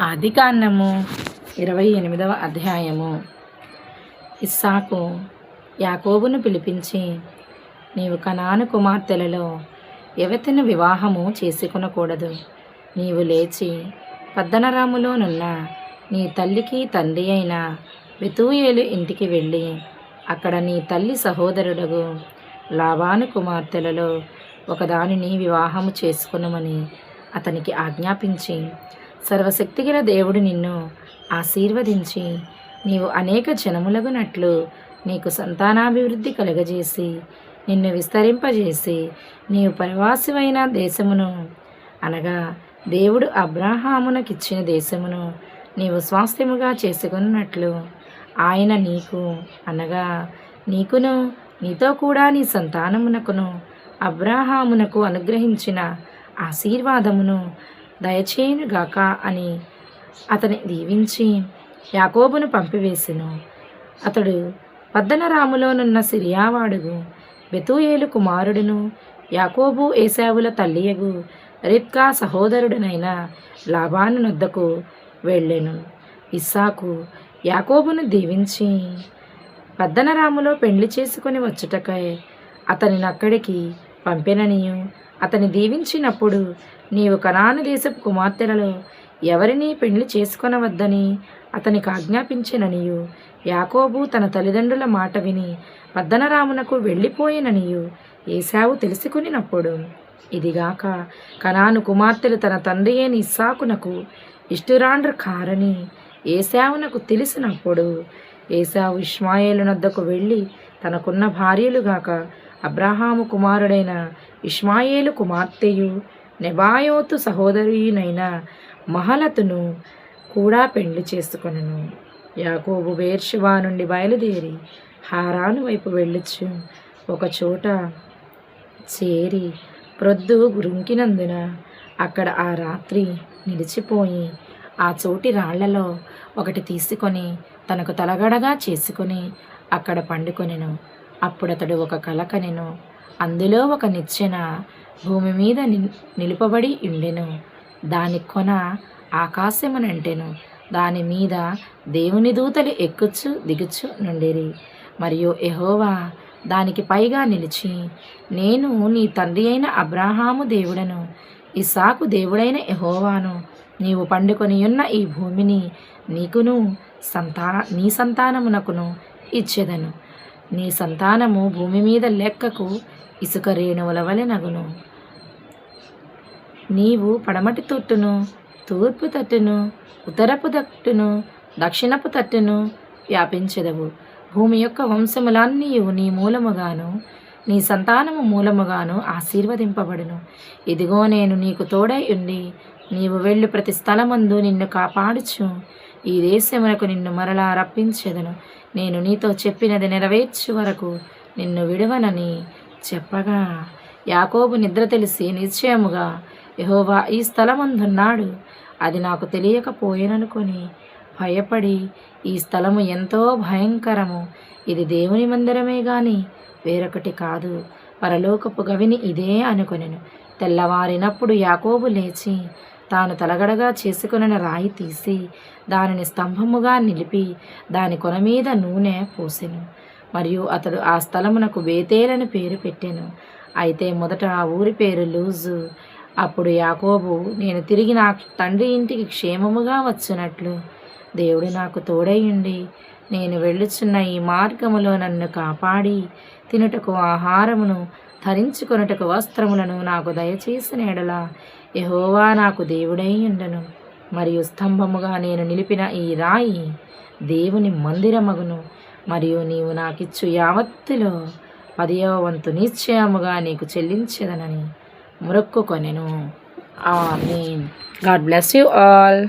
ఆదికాండము 28వ అధ్యాయము. ఇస్సాకు యాకోబును పిలిపించి, నీవు కనాను కుమార్తెలలో ఎవతిని వివాహము చేసుకొనకూడదు. నీవు లేచి పద్దనరాములోనున్న నీ తల్లికి తండ్రి అయిన బెతూయేలు ఇంటికి వెళ్ళి అక్కడ నీ తల్లి సహోదరుడగు లాబాను కుమార్తెలలో ఒకదానిని వివాహము చేసుకొనుమని అతనికి ఆజ్ఞాపించి, సర్వశక్తిగల దేవుడు నిన్ను ఆశీర్వదించి నీవు అనేక జనములగునట్లు నీకు సంతానాభివృద్ధి కలుగజేసి నిన్ను విస్తరింపజేసి నీవు పరివాసివైన దేశమును అనగా దేవుడు అబ్రాహామునకిచ్చిన దేశమును నీవు స్వాస్థ్యముగా చేసుకున్నట్లు ఆయన నీకు అనగా నీకును నీతో కూడా నీ సంతానమునకును అబ్రాహామునకు అనుగ్రహించిన ఆశీర్వాదమును దయచేయునుగాక అని అతని దీవించి యాకోబును పంపివేసెను. అతడు పద్దనరాములోనున్న సిరియావాడుగు బెతూయేలు కుమారుడును యాకోబు ఏశావుల తల్లియగు రిబ్కా సహోదరుడనైన లాబాను నొద్దకు వెళ్ళెను. ఇస్సాకు యాకోబును దీవించి పద్దనరాములో పెండ్లి చేసుకొని వచ్చుటకై అతనిని అక్కడికి పంపెననియు, అతని దీవించినప్పుడు నీవు కనాను దేశపు కుమార్తెలలో ఎవరిని పెళ్లి చేసుకొనవద్దని అతనికి ఆజ్ఞాపించెననియు, యాకోబు తన తల్లిదండ్రుల మాట విని పద్దనరామునకు వెళ్ళిపోయిననియు ఏశావు తెలుసుకునినప్పుడు, ఇదిగాక కనాను కుమార్తెలు తన తండ్రి అయిన ఇస్సాకునకు ఇష్టురాండ్రు కారని ఏశావునకు తెలిసినప్పుడు, ఏశావు ఇష్మాయేలు నొద్దకు వెళ్ళి తనకున్న భార్యలుగాక అబ్రాహాము కుమారుడైన ఇష్మాయేలు కుమార్తెయు నెబాయోతు సహోదరియునైన మహలతును కూడా పెండ్లి చేసుకొనెను. యాకోబు బెయేర్షెబా నుండి బయలుదేరి హారాను వైపు వెళ్ళొచ్చు ఒకచోట చేరి ప్రొద్దు గురుంకినందున అక్కడ ఆ రాత్రి నిలిచిపోయి ఆ చోటి రాళ్లలో ఒకటి తీసుకొని తనకు తలగడగా చేసుకొని అక్కడ పండుకొనెను. అప్పుడతడు ఒక కల కనెను. అందులో ఒక నిచ్చెన భూమి మీద నిలుపబడి ఉండెను. దాని కొన ఆకాశమునంటెను. దాని మీద దేవుని దూతలు ఎక్కుచ్చు దిగుచ్చు నుండిరి. మరియు యెహోవా దానికి పైగా నిలిచి, నేను నీ తండ్రి అయిన అబ్రాహాము దేవుడను, ఇస్సాకు దేవుడైన యెహోవాను. నీవు పండుకొనియున్న ఈ భూమిని నీకును నీ సంతానమునకును ఇచ్చెదను. నీ సంతానము భూమి మీద లెక్కకు ఇసుక రేణువుల వలె నగును. నీవు పడమటి తొట్టును, తూర్పు తట్టును, ఉత్తరపు తట్టును, దక్షిణపు తట్టును వ్యాపించెదవు. భూమి యొక్క వంశములన్నీ నీ మూలముగాను నీ సంతానము మూలముగాను ఆశీర్వదింపబడును. ఇదిగో నేను నీకు తోడై ఉండి నీవు వెళ్ళు ప్రతి స్థలమందు నిన్ను కాపాడుచు ఈ దేశమునకు నిన్ను మరలా రప్పించెదను. నేను నీతో చెప్పినది నెరవేర్చు వరకు నిన్ను విడువనని చెప్పగా, యాకోబు నిద్ర తెలిసి నిశ్చయముగా యెహోవా ఈ స్థలమందున్నాడు, అది నాకు తెలియకపోయేననుకొని భయపడి, ఈ స్థలము ఎంతో భయంకరము, ఇది దేవుని మందిరమే గాని వేరొకటి కాదు, పరలోకపు గవిని ఇదే అనుకొనెను. తెల్లవారినప్పుడు యాకోబు లేచి తాను తలగడగా చేసుకొనిన రాయి తీసి దానిని స్తంభముగా నిలిపి దాని కొన మీద నూనె పోసెను. మరియు అతడు ఆ స్థలమునకు బేతేలని పేరు పెట్టెను. అయితే మొదట ఆ ఊరి పేరు లూజు. అప్పుడు యాకోబు, నేను తిరిగి నా తండ్రి ఇంటికి క్షేమముగా వచ్చునట్లు దేవుడు నాకు తోడైయుండి నేను వెళ్ళుచున్న ఈ మార్గములో నన్ను కాపాడి తినుటకు ఆహారమును ధరించుకొనుటకు వస్త్రములను నాకు దయచేసిన ఎడల యెహోవా నాకు దేవుడై ఉండను. మరియు స్తంభముగా నేను నిలిపిన ఈ రాయి దేవుని మందిరమగును. మరియు నీవు నాకిచ్చు యావత్తులో 10వ వంతు నిశ్చయముగా నీకు చెల్లించెదనని మొక్కుకొనెను. ఆమేన్. God bless you all.